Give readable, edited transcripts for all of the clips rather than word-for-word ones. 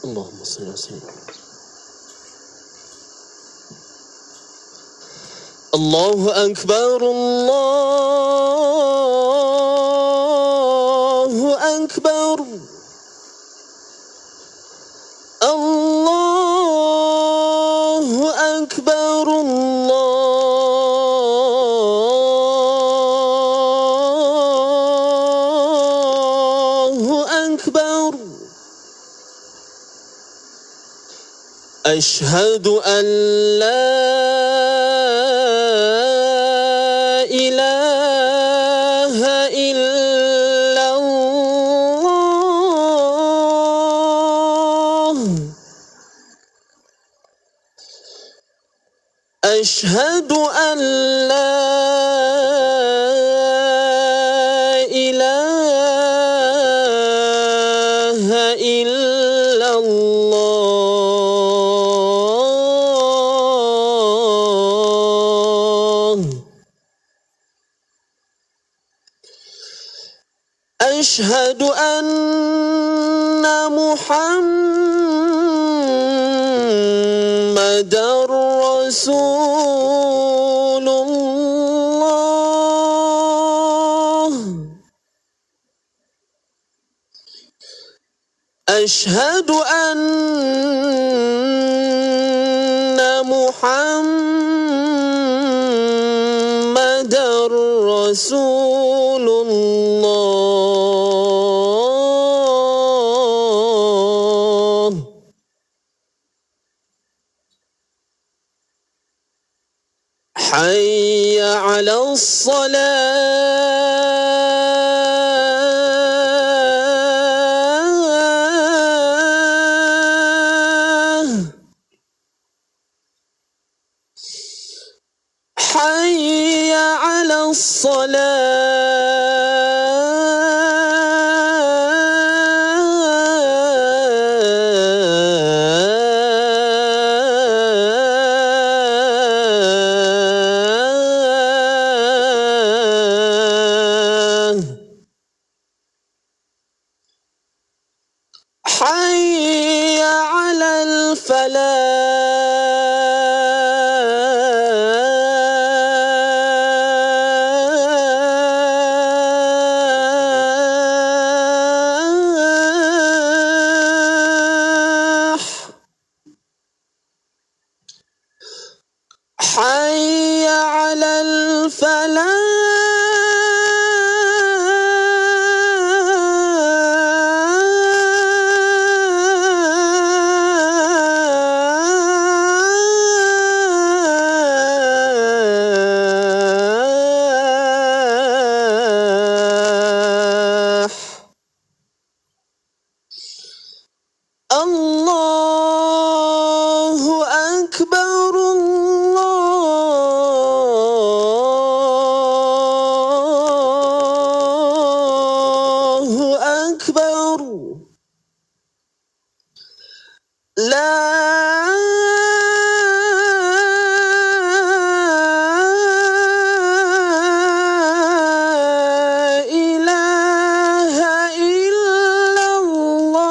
اللهم صل وسلم. الله أكبر الله أكبر الله أكبر الله أكبر أشهد أن لا إله إلا الله أشهد أن لا إله إلا الله أشهد أن محمدًا رسول الله أشهد أن محمدًا رسول الله حي على الصلاة حي على الصلاة حي على الفلاح حي على الفلاح الله أكبر الله أكبر لا إله إلا الله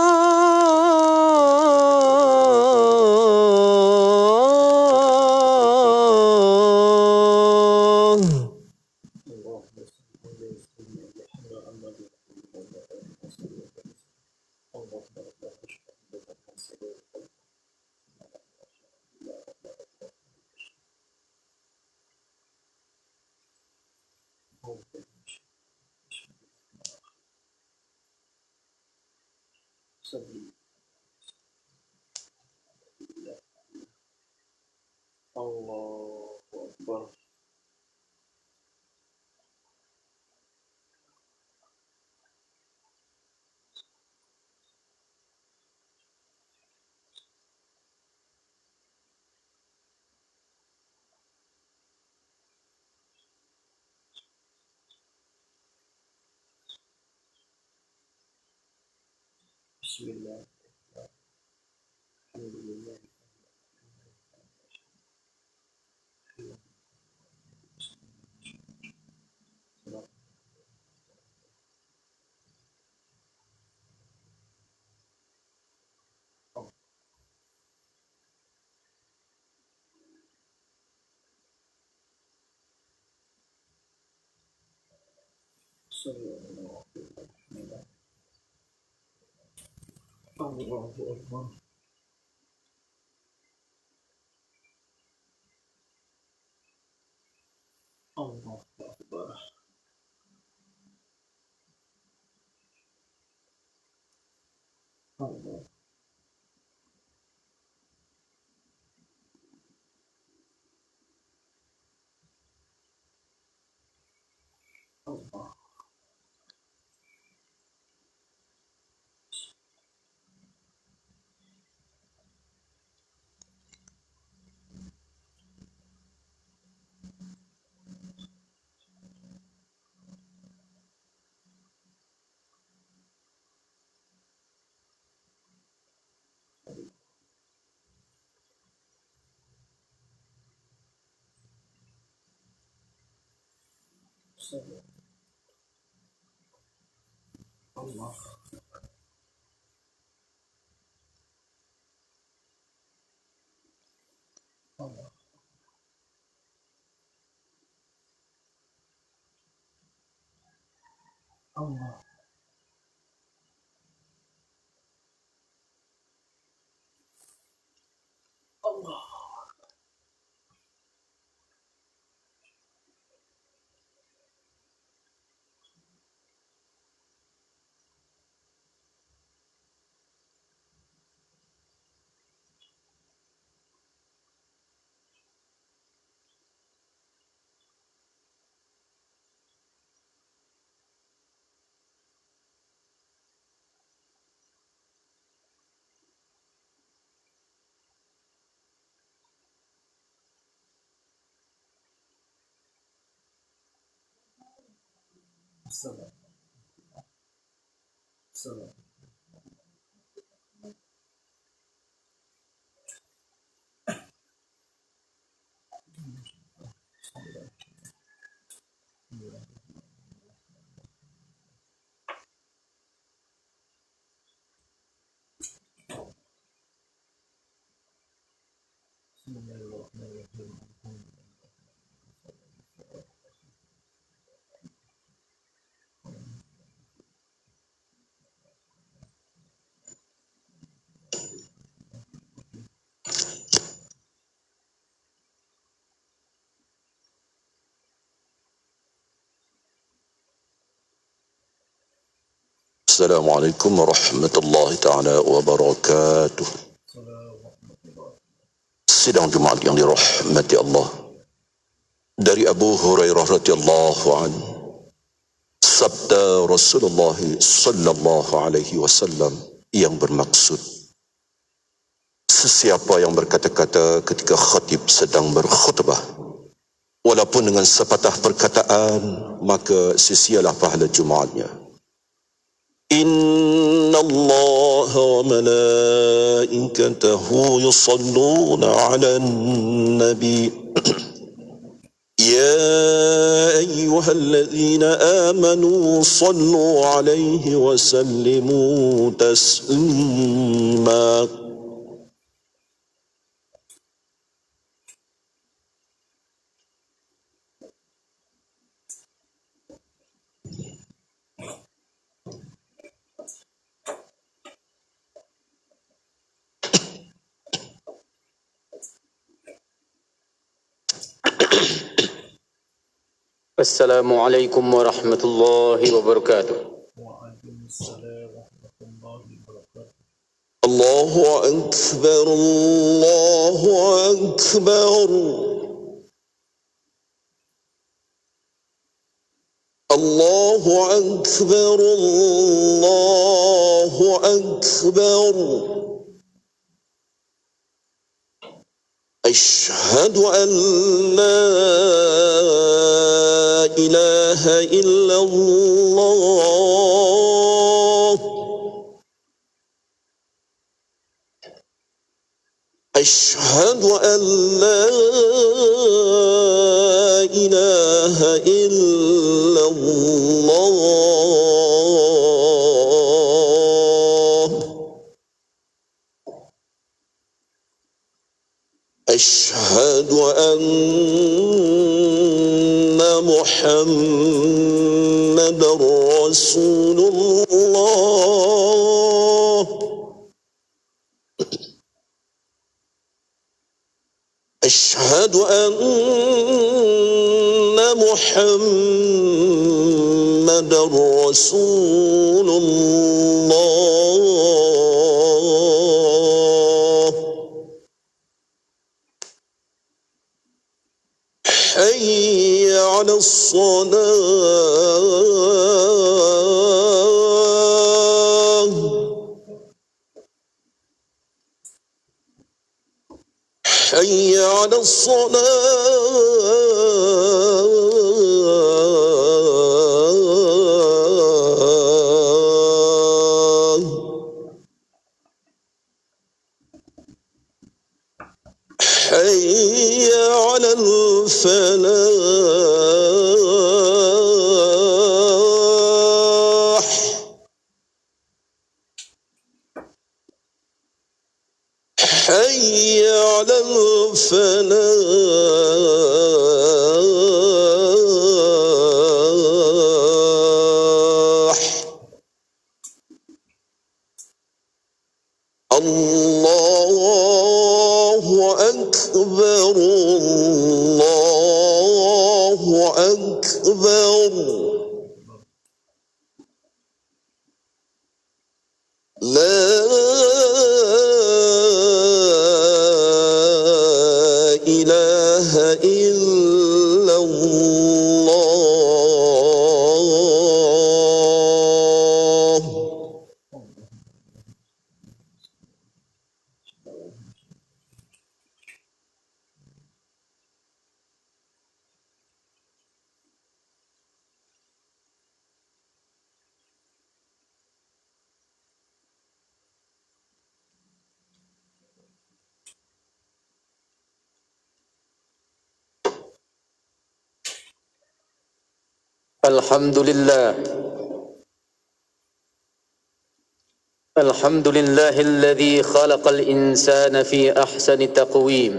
الله أكبر بسم الله الحمد لله Allahu Akbar. Allahu Akbar. Allah. Allah. Allah. Allah. Allah. Allah. Salam. Salam. Assalamualaikum warahmatullahi ta'ala wabarakatuh. Sidang Jumaat yang dirahmati Allah. Dari Abu Hurairah radhiyallahu anhu, sabda Rasulullah sallallahu alaihi wasallam yang bermaksud, sesiapa yang berkata-kata ketika khatib sedang berkhutbah, walaupun dengan sepatah perkataan, maka sia-sialah pahala Jumaatnya. Inna Allah wa malaikatahu yusalluna ala nabi Ya ayyuhalladzina amanu sallu alaihi wa sallimu taslima. Assalamualaikum warahmatullahi wabarakatuh. Waalaikumsalam warahmatullahi wabarakatuh. Allahu akbar, Allahu akbar. Allahu akbar, Allahu akbar. Asyhadu an la ilaha illallah. Asyhadu an la ilaha illallah. Asyhadu anna Muhammadar رسول الله أشهد أن محمدا رسول الله حي على الصلاة حي على الصلاة حي على الفلاح حي على الفلاح الله أكبر الله أكبر لا إله إلا الله الحمد لله الذي خلق الإنسان في أحسن تقويم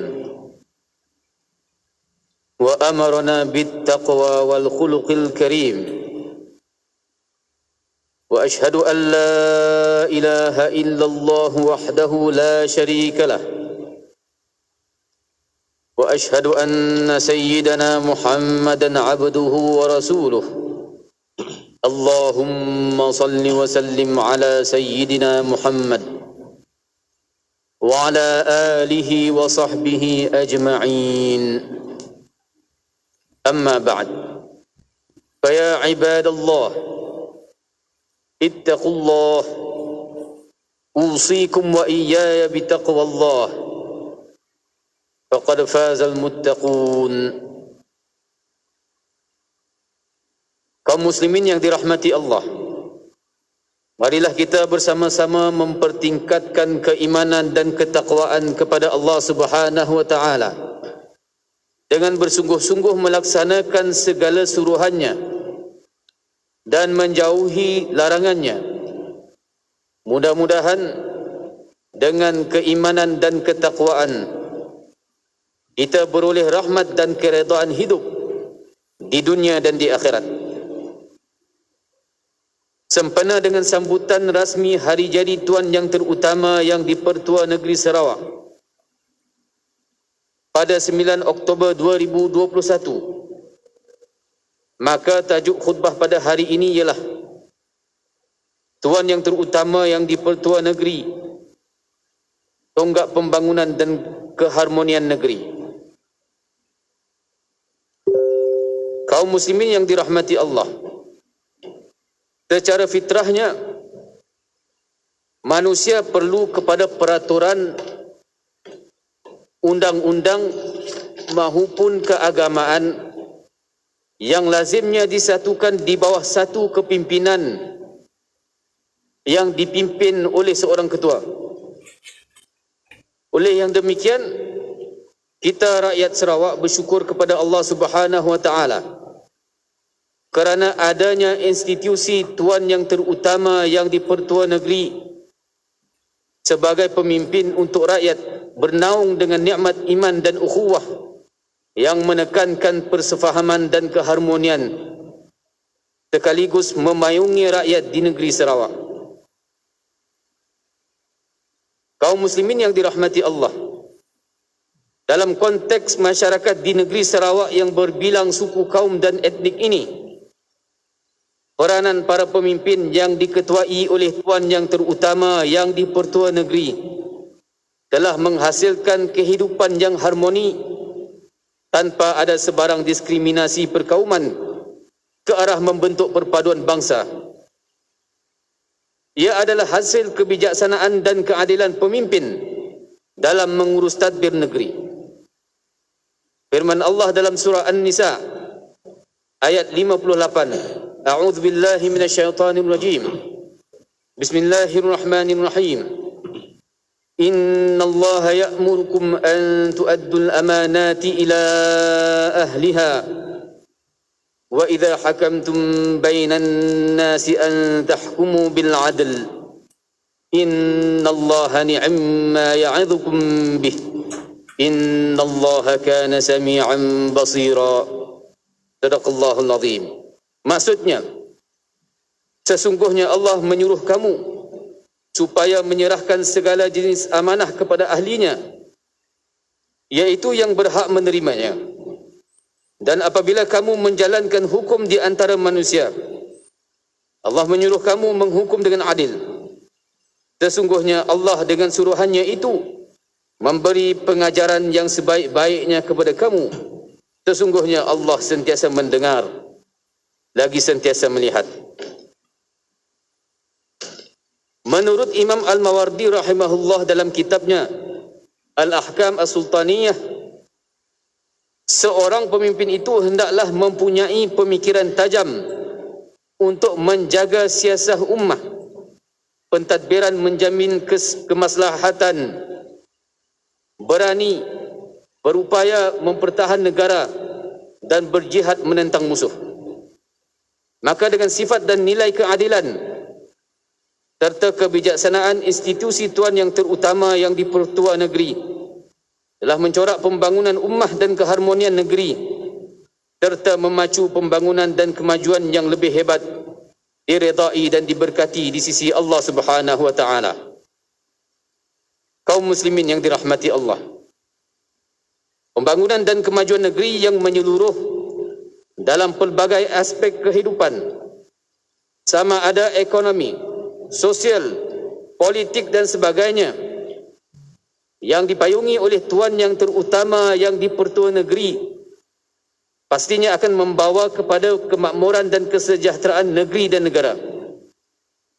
وأمرنا بالتقوى والخلق الكريم وأشهد أن لا إله إلا الله وحده لا شريك له وأشهد أن سيدنا محمدا عبده ورسوله اللهم صل وسلم على سيدنا محمد وعلى آله وصحبه أجمعين أما بعد فيا عباد الله اتقوا الله أوصيكم وإياي بتقوى الله فقد فاز المتقون. Kaum muslimin yang dirahmati Allah, marilah kita bersama-sama mempertingkatkan keimanan dan ketakwaan kepada Allah Subhanahu wa taala dengan bersungguh-sungguh melaksanakan segala suruhannya dan menjauhi larangannya. Mudah-mudahan dengan keimanan dan ketakwaan kita beroleh rahmat dan keredaan hidup di dunia dan di akhirat. Sempena dengan sambutan rasmi hari jadi Tuan yang terutama yang di-Pertua Negeri Sarawak pada 9 Oktober 2021, maka tajuk khutbah pada hari ini ialah Tuan yang terutama yang di-Pertua Negeri, tonggak pembangunan dan keharmonian negeri. Kaum muslimin yang dirahmati Allah, secara fitrahnya manusia perlu kepada peraturan undang-undang maupun keagamaan yang lazimnya disatukan di bawah satu kepimpinan yang dipimpin oleh seorang ketua. Oleh yang demikian, kita rakyat Sarawak bersyukur kepada Allah Subhanahu wa taala kerana adanya institusi Tuan yang terutama yang di-Pertua Negeri sebagai pemimpin untuk rakyat bernaung dengan nikmat iman dan ukhuwah yang menekankan persefahaman dan keharmonian sekaligus memayungi rakyat di negeri Sarawak. Kaum muslimin yang dirahmati Allah, dalam konteks masyarakat di negeri Sarawak yang berbilang suku, kaum dan etnik ini, peranan para pemimpin yang diketuai oleh Tuan yang terutama yang di-Pertua Negeri telah menghasilkan kehidupan yang harmoni tanpa ada sebarang diskriminasi perkauman ke arah membentuk perpaduan bangsa. Ia adalah hasil kebijaksanaan dan keadilan pemimpin dalam mengurus tadbir negeri. Firman Allah dalam surah An-Nisa ayat 58. A'udzu billahi minasyaitonir rajim. Bismillahirrahmanirrahim. Innallaha ya'murukum an tu'addul amanati ila ahliha wa idza hakamtum bainan nasi an tahkumu bil 'adl. Innallaha ni'ma ya'idhukum bih. Innallaha kana sami'an basira. Sadaqallahul azim. Maksudnya, sesungguhnya Allah menyuruh kamu supaya menyerahkan segala jenis amanah kepada ahlinya, yaitu yang berhak menerimanya. Dan apabila kamu menjalankan hukum di antara manusia, Allah menyuruh kamu menghukum dengan adil. Sesungguhnya Allah dengan suruhannya itu memberi pengajaran yang sebaik-baiknya kepada kamu. Sesungguhnya Allah sentiasa mendengar, lagi sentiasa melihat. Menurut Imam Al-Mawardi rahimahullah dalam kitabnya Al-Ahkam As-Sultaniyah, seorang pemimpin itu hendaklah mempunyai pemikiran tajam untuk menjaga siasah ummah, pentadbiran menjamin kemaslahatan, berani berupaya mempertahan negara dan berjihad menentang musuh. Maka dengan sifat dan nilai keadilan serta kebijaksanaan, institusi Tuan yang terutama yang di-Pertua Negeri telah mencorak pembangunan ummah dan keharmonian negeri serta memacu pembangunan dan kemajuan yang lebih hebat, diredai dan diberkati di sisi Allah Subhanahu wa taala. Kaum muslimin yang dirahmati Allah, pembangunan dan kemajuan negeri yang menyeluruh dalam pelbagai aspek kehidupan, sama ada ekonomi, sosial, politik dan sebagainya, yang dipayungi oleh Tuan yang terutama yang di-Pertua Negeri, pastinya akan membawa kepada kemakmuran dan kesejahteraan negeri dan negara.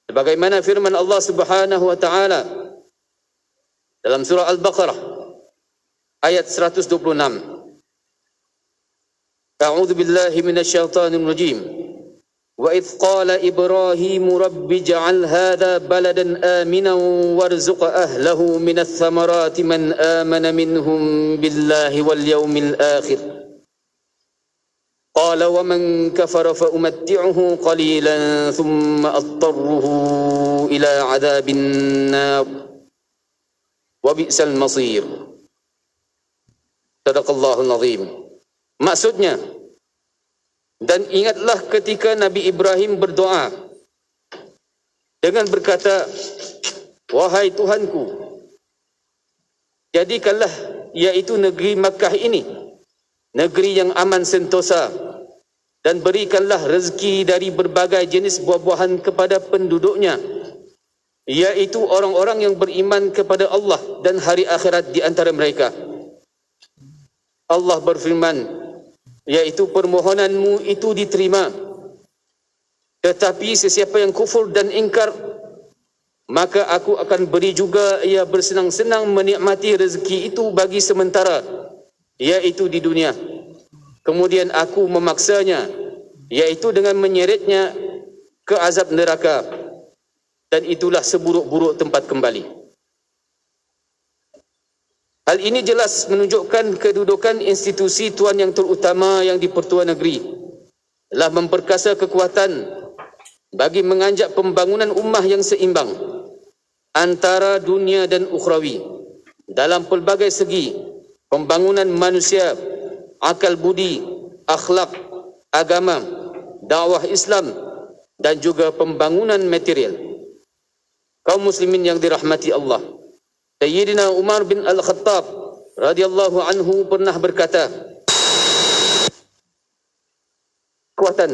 Sebagaimana firman Allah Subhanahu wa taala dalam surah Al-Baqarah ayat 126. A'udzu billahi minasyaitonir rajim. Wa idz qala Ibrahim rabbi ij'al hadha baladan aminan warzuq ahlahu minats thamarati man amana minhum billahi wal yawmil akhir. Qala wa man kafara fa umatti'uhu qalilan thumma adtarruhu ila 'adzabin nar wa bi'sal masir. Sadaqallahul azim. Maksudnya, dan ingatlah ketika Nabi Ibrahim berdoa dengan berkata, wahai Tuhanku, jadikanlah iaitu negeri Makkah ini negeri yang aman sentosa, dan berikanlah rezeki dari berbagai jenis buah-buahan kepada penduduknya, iaitu orang-orang yang beriman kepada Allah dan hari akhirat di antara mereka. Allah berfirman, iaitu permohonanmu itu diterima, tetapi sesiapa yang kufur dan ingkar, maka aku akan beri juga ia bersenang-senang menikmati rezeki itu bagi sementara, iaitu di dunia. Kemudian aku memaksanya, iaitu dengan menyeretnya ke azab neraka, dan itulah seburuk-buruk tempat kembali. Hal ini jelas menunjukkan kedudukan institusi Tuan yang terutama yang di-Pertua Negeri telah memperkasa kekuatan bagi menganjak pembangunan ummah yang seimbang antara dunia dan ukhrawi dalam pelbagai segi: pembangunan manusia, akal budi, akhlak, agama, dakwah Islam, dan juga pembangunan material. Kaum muslimin yang dirahmati Allah, Sayyidina Umar bin Al-Khattab radhiyallahu anhu pernah berkata, kekuatan,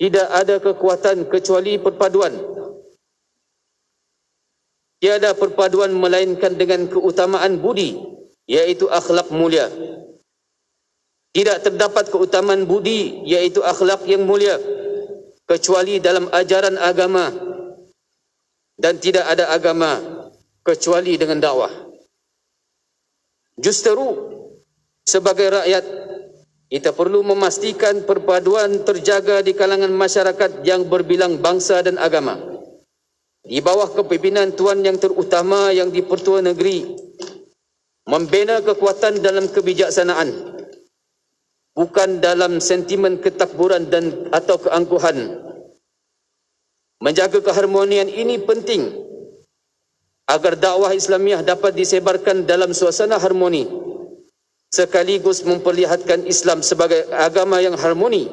tidak ada kekuatan kecuali perpaduan. Tiada perpaduan melainkan dengan keutamaan budi, yaitu akhlak mulia. Tidak terdapat keutamaan budi, yaitu akhlak yang mulia, kecuali dalam ajaran agama, dan tidak ada agama kecuali dengan dakwah. Justeru sebagai rakyat, kita perlu memastikan perpaduan terjaga di kalangan masyarakat yang berbilang bangsa dan agama, di bawah kepimpinan Tuan yang terutama yang di-Pertua Negeri, membina kekuatan dalam kebijaksanaan, bukan dalam sentimen ketakburan dan atau keangkuhan. Menjaga keharmonian ini penting agar dakwah Islamiah dapat disebarkan dalam suasana harmoni, sekaligus memperlihatkan Islam sebagai agama yang harmoni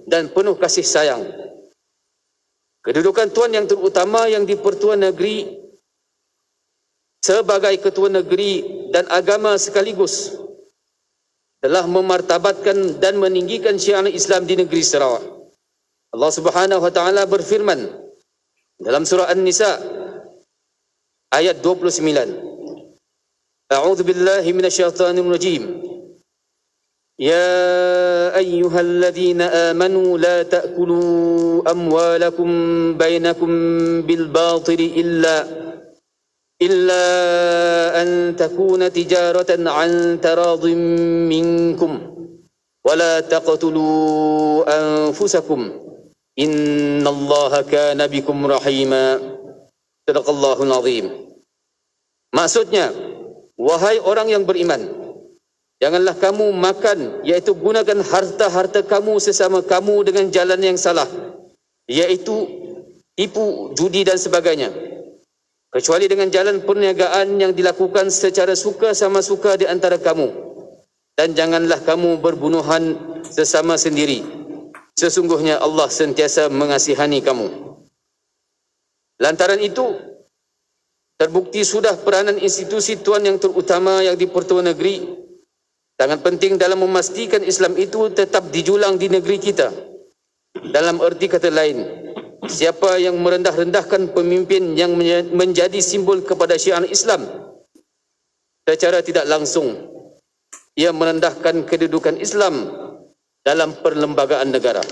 dan penuh kasih sayang. Kedudukan Tuan yang terutama yang di-Pertua Negeri sebagai ketua negeri dan agama sekaligus telah memartabatkan dan meninggikan syiar Islam di negeri Sarawak. Allah Subhanahu wa taala berfirman dalam surah An-Nisa ayat 29. A'udzu billahi minasyaitonir rajim. Ya ayyuhalladzina amanu la ta'kulu amwalakum bainakum bil batili illa an takuna tijaratan an taradhim minkum wa la taqtulu anfusakum innallaha kana bikum rahima. Sadaqallahul azim. Maksudnya, wahai orang yang beriman, janganlah kamu makan, iaitu gunakan harta-harta kamu sesama kamu dengan jalan yang salah, iaitu tipu, judi dan sebagainya, kecuali dengan jalan perniagaan yang dilakukan secara suka sama suka di antara kamu. Dan janganlah kamu berbunuhan sesama sendiri. Sesungguhnya Allah sentiasa mengasihani kamu. Lantaran itu, terbukti sudah peranan institusi Tuan yang terutama yang di-Pertua Negeri sangat penting dalam memastikan Islam itu tetap dijulang di negeri kita. Dalam erti kata lain, siapa yang merendah-rendahkan pemimpin yang menjadi simbol kepada syiar Islam, secara tidak langsung ia merendahkan kedudukan Islam dalam perlembagaan negara.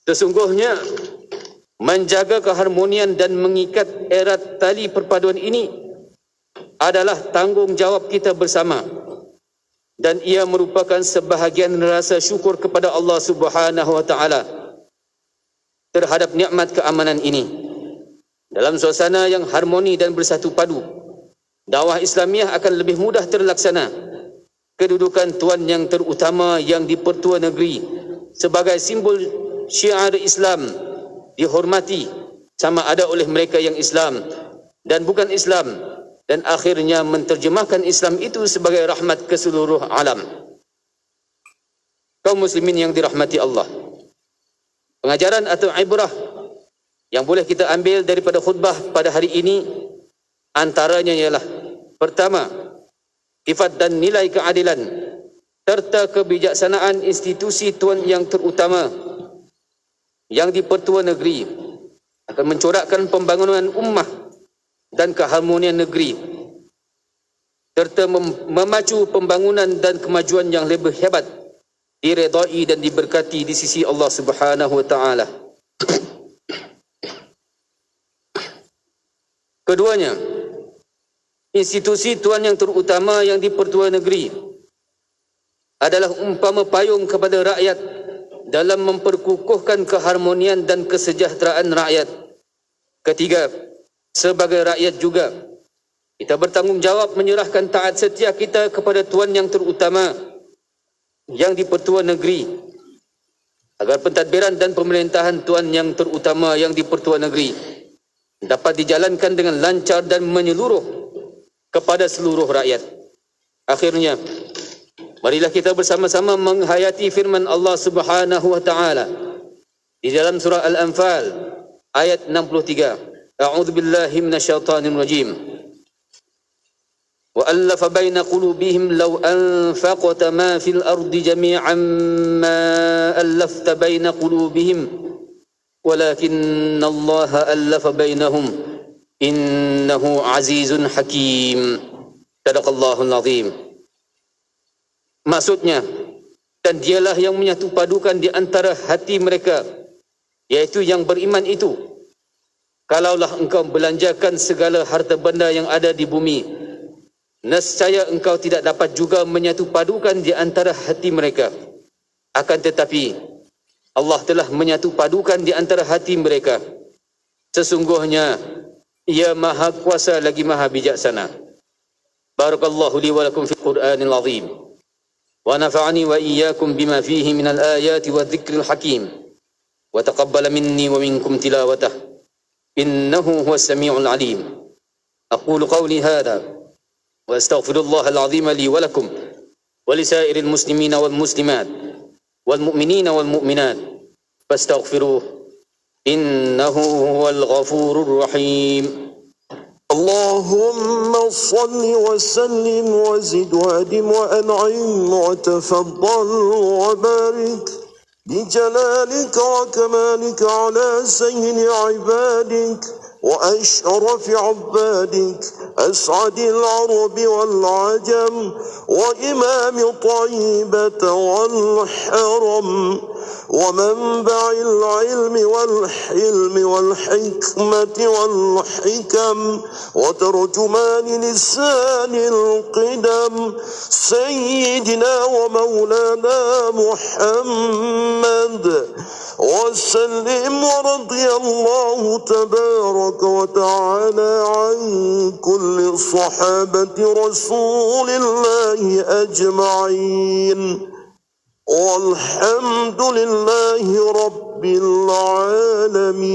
Sesungguhnya menjaga keharmonian dan mengikat erat tali perpaduan ini adalah tanggungjawab kita bersama, dan ia merupakan sebahagian rasa syukur kepada Allah Subhanahu wa taala terhadap nikmat keamanan ini. Dalam suasana yang harmoni dan bersatu padu, dakwah Islamiah akan lebih mudah terlaksana. Kedudukan Tuan yang terutama yang di-Pertua Negeri sebagai simbol syiar Islam dihormati sama ada oleh mereka yang Islam dan bukan Islam, dan akhirnya menterjemahkan Islam itu sebagai rahmat ke seluruh alam. Kaum muslimin yang dirahmati Allah, pengajaran atau ibrah yang boleh kita ambil daripada khutbah pada hari ini antaranya ialah: pertama, sifat dan nilai keadilan serta kebijaksanaan institusi Tuan yang terutama yang di-Pertua Negeri akan mencorakkan pembangunan ummah dan keharmonian negeri, serta memacu pembangunan dan kemajuan yang lebih hebat, diredai dan diberkati di sisi Allah Subhanahu wa taala. Keduanya, institusi Tuan yang terutama yang di-Pertua Negeri adalah umpama payung kepada rakyat dalam memperkukuhkan keharmonian dan kesejahteraan rakyat. Ketiga, sebagai rakyat juga, kita bertanggungjawab menyerahkan taat setia kita kepada Tuan yang terutama yang di-Pertua Negeri, agar pentadbiran dan pemerintahan Tuan yang terutama yang di-Pertua Negeri dapat dijalankan dengan lancar dan menyeluruh kepada seluruh rakyat. Akhirnya, marilah kita bersama-sama menghayati firman Allah Subhanahu wa taala Di dalam surah Al-Anfal ayat 63, A'udzu billahi minasyaitonir rajim. Wa allafa baina qulubihim law anfaqta ma fil ardi jami'an ma allafta baina qulubihim walakinna Allah allafa bainahum innahu azizun hakim. Sadaqallahul azim. Maksudnya, dan dialah yang menyatu padukan di antara hati mereka, yaitu yang beriman itu. Kalaulah engkau belanjakan segala harta benda yang ada di bumi, nescaya engkau tidak dapat juga menyatu padukan di antara hati mereka. Akan tetapi Allah telah menyatu padukan di antara hati mereka. Sesungguhnya Ia Maha Kuasa lagi Maha Bijaksana. Barakallahu li wa lakum fil Qur'anil azim. Wa nafa'ani wa iyyakum bima fihi minal ayati wa dzikril hakim. Wa taqabbala minni wa minkum tilawatah. Innahu huwas samiul alim. Aqulu qawli hadha wa astaghfirullahal azim li wa lakum wa lisairil muslimina wal muslimat wal mu'minina wal mu'minat fastaghfiruh innahu huwal ghafurur rahim. اللهم صل وسلم وزد وادم وأنعم وتفضل وبارك بجلالك وكمالك على سيد عبادك وأشرف عبادك أسعد العرب والعجم وإمام طيبة والحرم ومنبع العلم والحلم والحكمة والحكم وترجمان لسان القدم سيدنا ومولانا محمد وسلم ورضي الله تبارك وتعالى عن كل صحابة رسول الله أجمعين والحمد لله رب العالمين.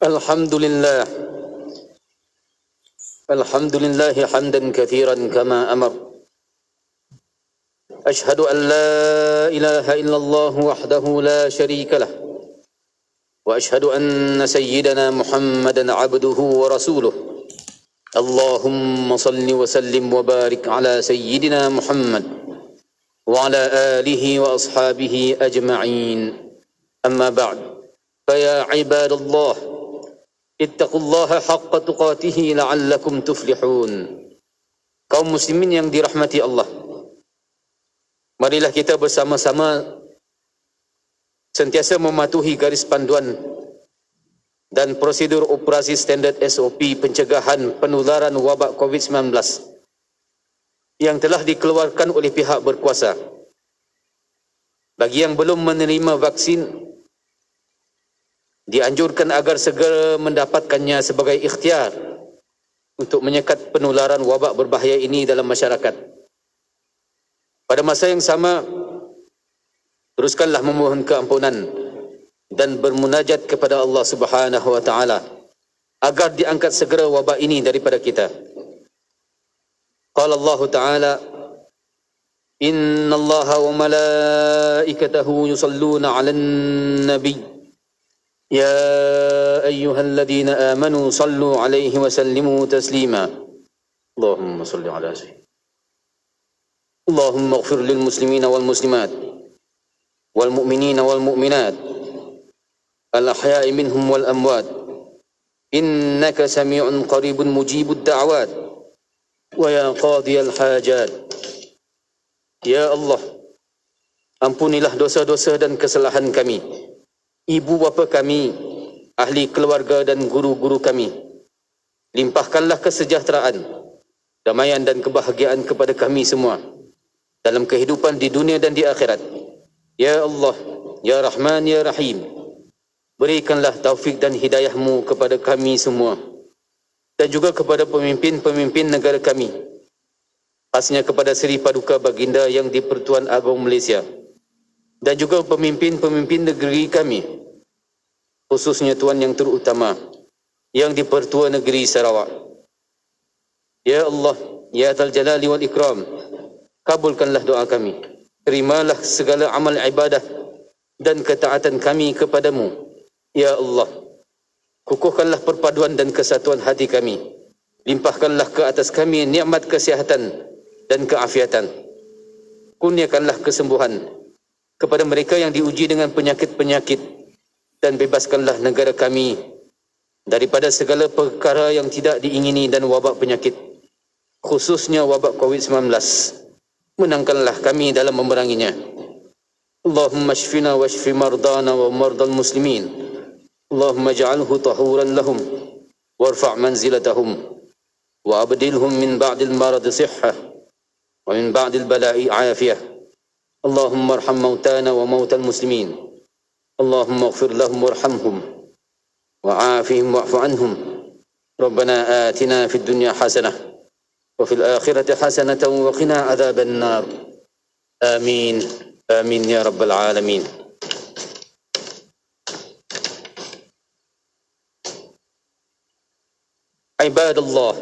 الحمد لله حمدا كثيرا كما أمر. أشهد أن لا إله إلا الله وحده لا شريك له وأشهد أن سيدنا محمدا عبده ورسوله. اللهم صل وسلم وبارك على سيدنا محمد وعلى آله وأصحابه أجمعين. أما بعد، فيا عباد الله اتقوا الله حق تقاته لعلكم تفلحون. Kaum muslimin yang dirahmati Allah, marilah kita bersama-sama sentiasa mematuhi garis panduan dan prosedur operasi standard SOP pencegahan penularan wabak COVID-19 yang telah dikeluarkan oleh pihak berkuasa. Bagi yang belum menerima vaksin, dianjurkan agar segera mendapatkannya sebagai ikhtiar untuk menyekat penularan wabak berbahaya ini dalam masyarakat. Pada masa yang sama, teruskanlah memohon keampunan dan bermunajat kepada Allah Subhanahu wa taala agar diangkat segera wabak ini daripada kita. Qala Allah Ta'ala, Innallaha wa malaikatahu yusalluna 'alan nabiy ya ayyuhalladzina amanu sallu 'alaihi wa sallimu taslima. Allahumma salli 'ala sayyidina. Allahumma ighfir lil muslimina wal muslimat wal mu'minina wal mu'minat al ahya'i minhum wal amwat innaka sami'un qaribun mujibud da'awat wa ya qadiyal hajat. Ya Allah, ampunilah dosa-dosa dan kesalahan kami, ibu bapa kami, ahli keluarga dan guru-guru kami. Limpahkanlah kesejahteraan, damaian dan kebahagiaan kepada kami semua dalam kehidupan di dunia dan di akhirat. Ya Allah, Ya Rahman, Ya Rahim, berikanlah taufik dan hidayahmu kepada kami semua dan juga kepada pemimpin-pemimpin negara kami, khasnya kepada Seri Paduka Baginda Yang di-Pertuan Agong Malaysia dan juga pemimpin-pemimpin negeri kami, khususnya Tuan Yang Terutama yang di Pertua Negeri Sarawak. Ya Allah, Ya Dzal Jalali wal Ikram, kabulkanlah doa kami. Terimalah segala amal ibadah dan ketaatan kami kepadamu. Ya Allah, kukuhkanlah perpaduan dan kesatuan hati kami. Limpahkanlah ke atas kami nikmat kesihatan dan keafiatan. Kurniakanlah kesembuhan kepada mereka yang diuji dengan penyakit-penyakit, dan bebaskanlah negara kami daripada segala perkara yang tidak diingini dan wabak penyakit, khususnya wabak COVID-19. Menangkanlah kami dalam memeranginya. Allahumma shfina wa shfi mardana wa mardal muslimin. Allahumma ja'alhu tahuran lahum warfa' manzilatahum wa abdilhum min ba'dil marad sihhah wa min ba'dil bala'i afiyah. Allahumma arham mautana wa mautal muslimin. Allahumma ighfir lahum warhamhum wa afihim wa'fu anhum. Rabbana atina fid dunya hasanah wa fil akhirati hasanatan wa qina adzaban nar. Amin. Amin ya rabbal alamin. Ibadallah,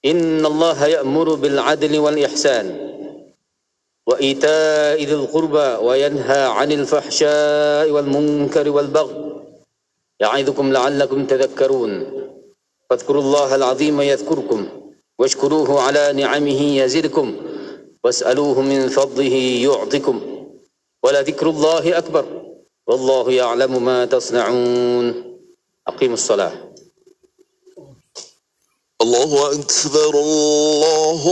inna Allah ya'muru bil adli wal ihsan وإيتاء ذي القربى وينهى عن الفحشاء والمنكر والبغي يعظكم لعلكم تذكرون فاذكروا الله العظيم يذكركم واشكروه على نعمه يزدكم واسألوه من فضله يعطكم ولذكر الله أكبر والله يعلم ما تصنعون. أقيموا الصلاة. الله أكبر الله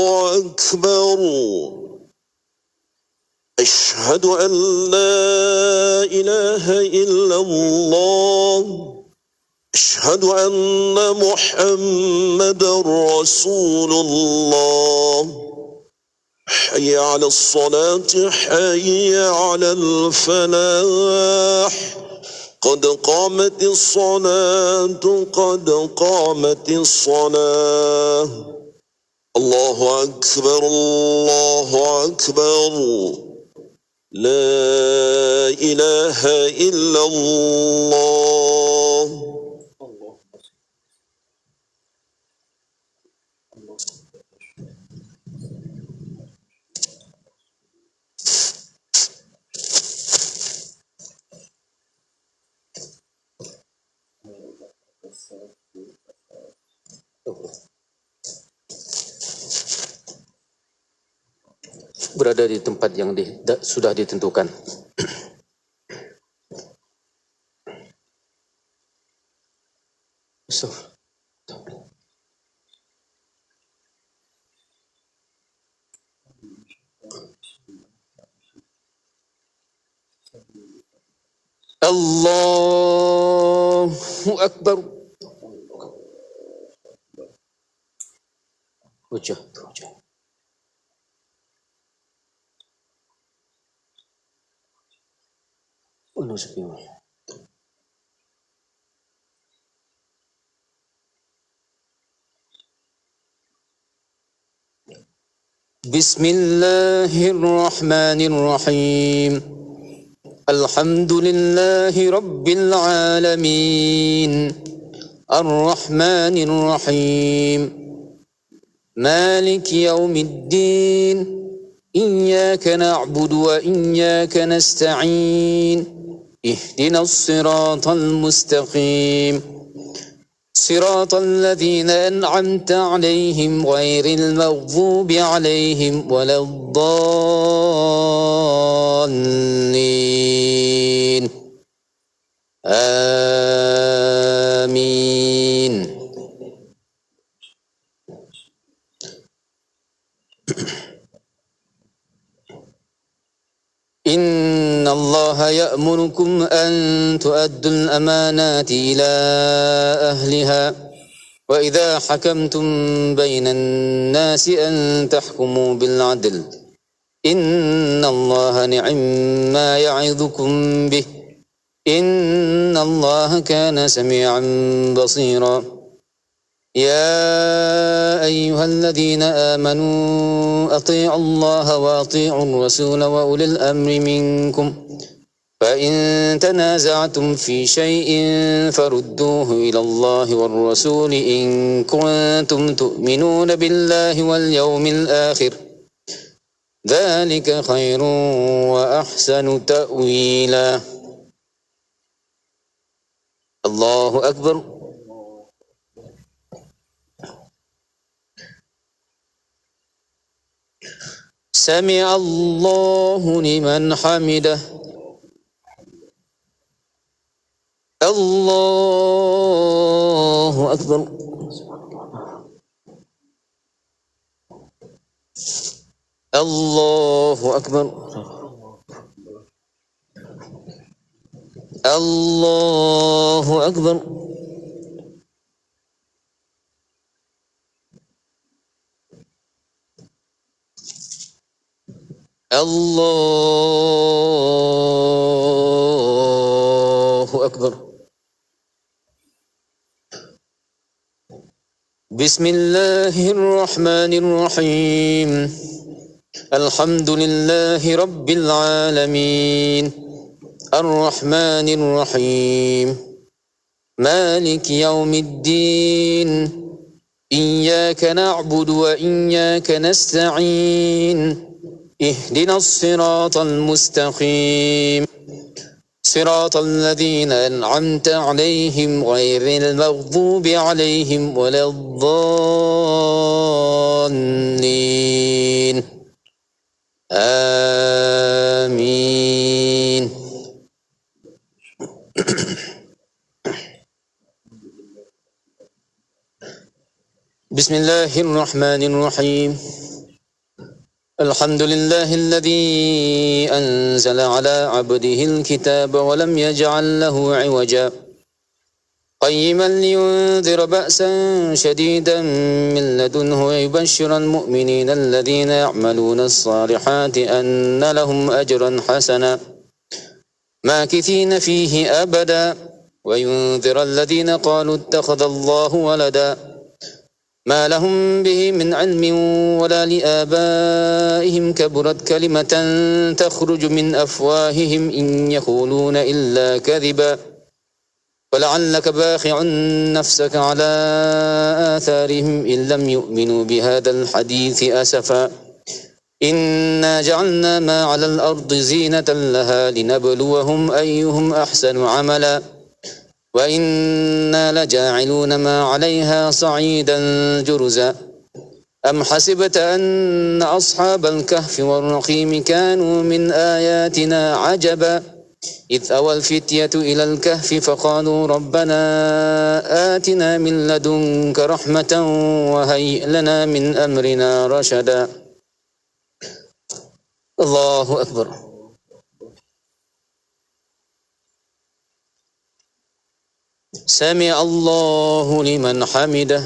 أكبر. أشهد أن لا إله إلا الله. أشهد أن محمدا رسول الله. حي على الصلاة حي على الفلاح. قد قامت الصلاة قد قامت الصلاة. الله أكبر الله أكبر. لا إله إلا الله. Berada di tempat yang sudah ditentukan. So. Allahu Akbar. Hujah. Bismillahirrahmanirrahim. Alhamdulillahi rabbil alamin. Ar-Rahmanir-Rahim. Maliki yaumiddin. Iyyaka na'budu wa iyyaka nasta'in. اهدنا الصراط المستقيم صراط الذين أنعمت عليهم غير المغضوب عليهم ولا الضالين آمين. إن الله يأمركم أن تؤدوا الأمانات إلى أهلها وإذا حكمتم بين الناس أن تحكموا بالعدل إن الله نعم ما يعظكم به إن الله كان سميعا بصيرا. يا أيها الذين آمنوا أطيعوا الله وأطيعوا الرسول وأولي الأمر منكم فإن تنازعتم في شيء فردوه إلى الله والرسول إن كنتم تؤمنون بالله واليوم الآخر ذلك خير وأحسن تأويلا. الله أكبر. سمع الله لمن حمده. الله أكبر. الله أكبر. الله أكبر. الله أكبر. بسم الله الرحمن الرحيم. الحمد لله رب العالمين الرحمن الرحيم مالك يوم الدين إياك نعبد وإياك نستعين اهدنا الصراط المستقيم صراط الذين أنعمت عليهم غير المغضوب عليهم ولا الضالين آمين. بسم الله الرحمن الرحيم. الحمد لله الذي أنزل على عبده الكتاب ولم يجعل له عوجا قيما لينذر بأسا شديدا من لدنه ويبشر المؤمنين الذين يعملون الصالحات أن لهم أجرا حسنا ماكثين فيه أبدا وينذر الذين قالوا اتخذ الله ولدا ما لهم به من علم ولا لآبائهم كبرت كلمة تخرج من أفواههم إن يقولون إلا كذبا ولعلك باخع نفسك على آثارهم إن لم يؤمنوا بهذا الحديث أسفا إنا جعلنا ما على الأرض زينة لها لنبلوهم أيهم أحسن عملا وإنا لجاعلون ما عليها صعيدا جرزا أم حسبت أن أصحاب الكهف والرقيم كانوا من آياتنا عجبا إذ أوى الفتية إلى الكهف فقالوا ربنا آتنا من لدنك رحمة وهيئ لنا من أمرنا رشدا. الله أكبر. سمع الله لمن حمده.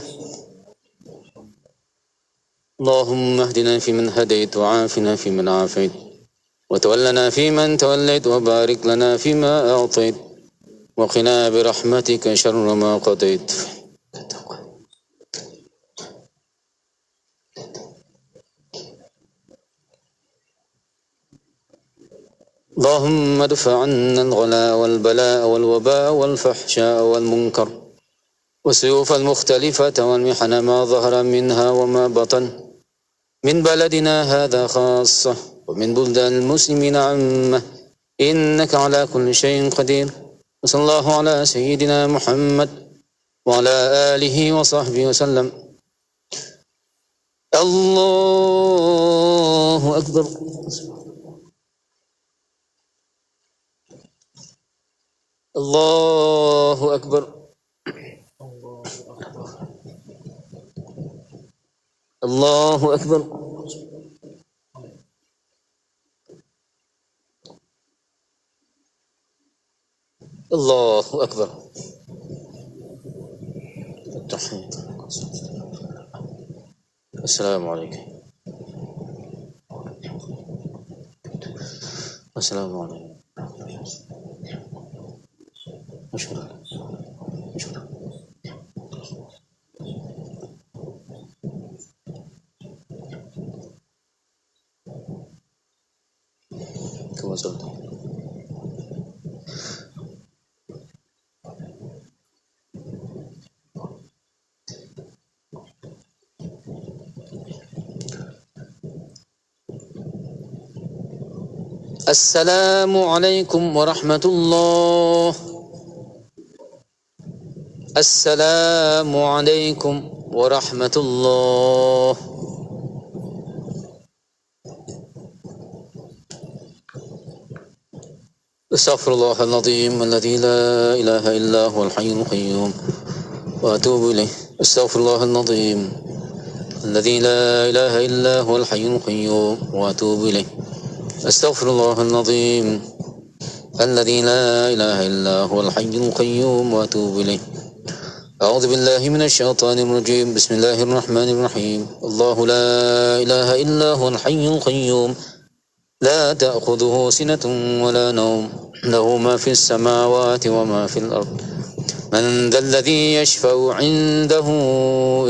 اللهم اهدنا فيمن هديت وعافنا فيمن عافيت وتولنا فيمن توليت وبارك لنا فيما أعطيت وقنا برحمتك شر ما قضيت. اللهم ادفع عنا الغلاء والبلاء والوباء والفحشاء والمنكر والسيوف المختلفة والمحن ما ظهر منها وما بطن من بلدنا هذا خاصة ومن بلدان المسلمين عامة إنك على كل شيء قدير. وصلى الله على سيدنا محمد وعلى آله وصحبه وسلم. الله أكبر. الله أكبر. الله أكبر. الله أكبر. السلام عليكم. السلام عليكم. شكرا. شكرا. كما زلت. السلام عليكم ورحمة الله. السلام عليكم ورحمة الله. استغفر الله العظيم الذي لا إله إلا هو الحي القيوم وأتوب إليه. استغفر الله العظيم الذي لا إله إلا هو الحي القيوم وأتوب إليه. استغفر الله العظيم الذي لا إله إلا هو الحي القيوم وأتوب إليه. أعوذ بالله من الشيطان الرجيم. بسم الله الرحمن الرحيم. الله لا إله إلا هو الحي القيوم لا تأخذه سنة ولا نوم له ما في السماوات وما في الأرض. من ذا الذي يشفع عنده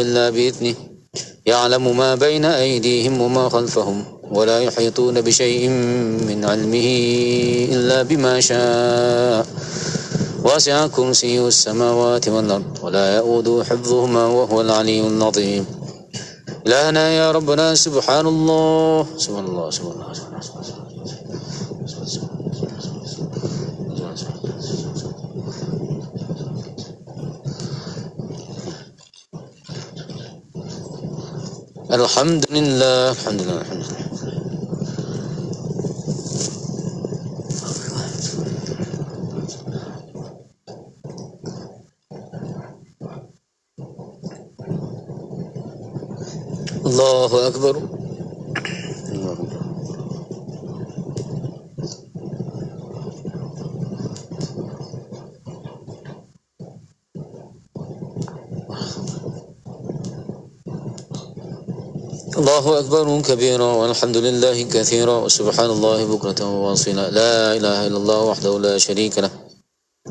إلا بإذنه يعلم ما بين أيديهم وما خلفهم ولا يحيطون بشيء من علمه إلا بما شاء. واسع كرسيه السماوات والأرض ولا يؤوده حفظهما وهو العلي العظيم. إلهنا يا ربنا سبحان الله سبحان الله سبحان الله سبحان الله. الحمد لله الحمد لله الحمد لله. الله أكبر. الله أكبر كبيرا والحمد لله كثيرا وسبحان الله بكرة وواصلا. لا إله إلا الله وحده لا شريك له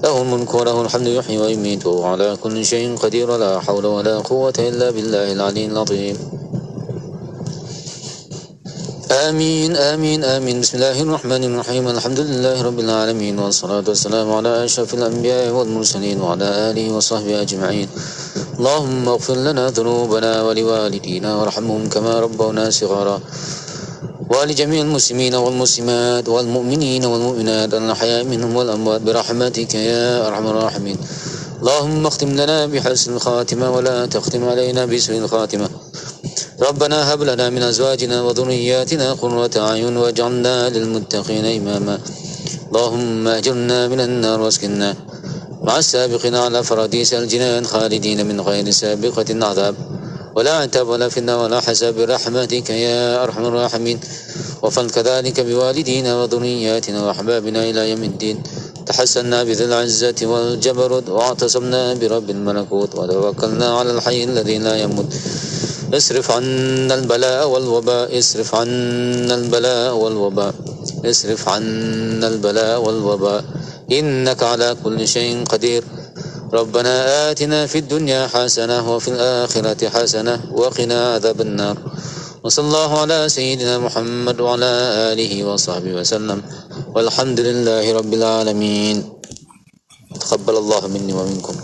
له الملك وله الحمد يحيي ويميت وهو على كل شيء قدير. لا حول ولا قوة إلا بالله العلي العظيم. آمين آمين آمين. بسم الله الرحمن الرحيم. الحمد لله رب العالمين والصلاة والسلام على أشرف الأنبياء والمرسلين وعلى آله وصحبه أجمعين. اللهم اغفر لنا ذنوبنا ولوالدينا وارحمهم كما ربونا صغارا ولجميع المسلمين والمسلمات والمؤمنين والمؤمنات الأحياء منهم والأموات برحمتك يا أرحم الراحمين. اللهم اختم لنا بحسن الخاتمة ولا تختم علينا بسوء الخاتمة. ربنا هب لنا من أزواجنا وذرياتنا قرة أعين واجعلنا للمتقين إماما. اللهم اهجرنا من النار واسكننا مع السابقين على فراديس الجنان خالدين من غير سابقة عذاب ولا عتاب ولا فتنة ولا حساب برحمتك يا أرحم الراحمين. وفعل كذلك بوالدينا وذرياتنا وأحبابنا إلى يوم الدين. تحسنا بذي العزة والجبروت واعتصمنا برب الملكوت وتوكلنا على الحي الذي لا يموت. اصرف عنا البلاء والوباء اصرف عنا البلاء والوباء اصرف عنا البلاء والوباء إنك على كل شيء قدير. ربنا آتنا في الدنيا حسنة وفي الآخرة حسنة وقنا عذاب النار. وصلى الله على سيدنا محمد وعلى آله وصحبه وسلم والحمد لله رب العالمين. تقبل الله مني ومنكم.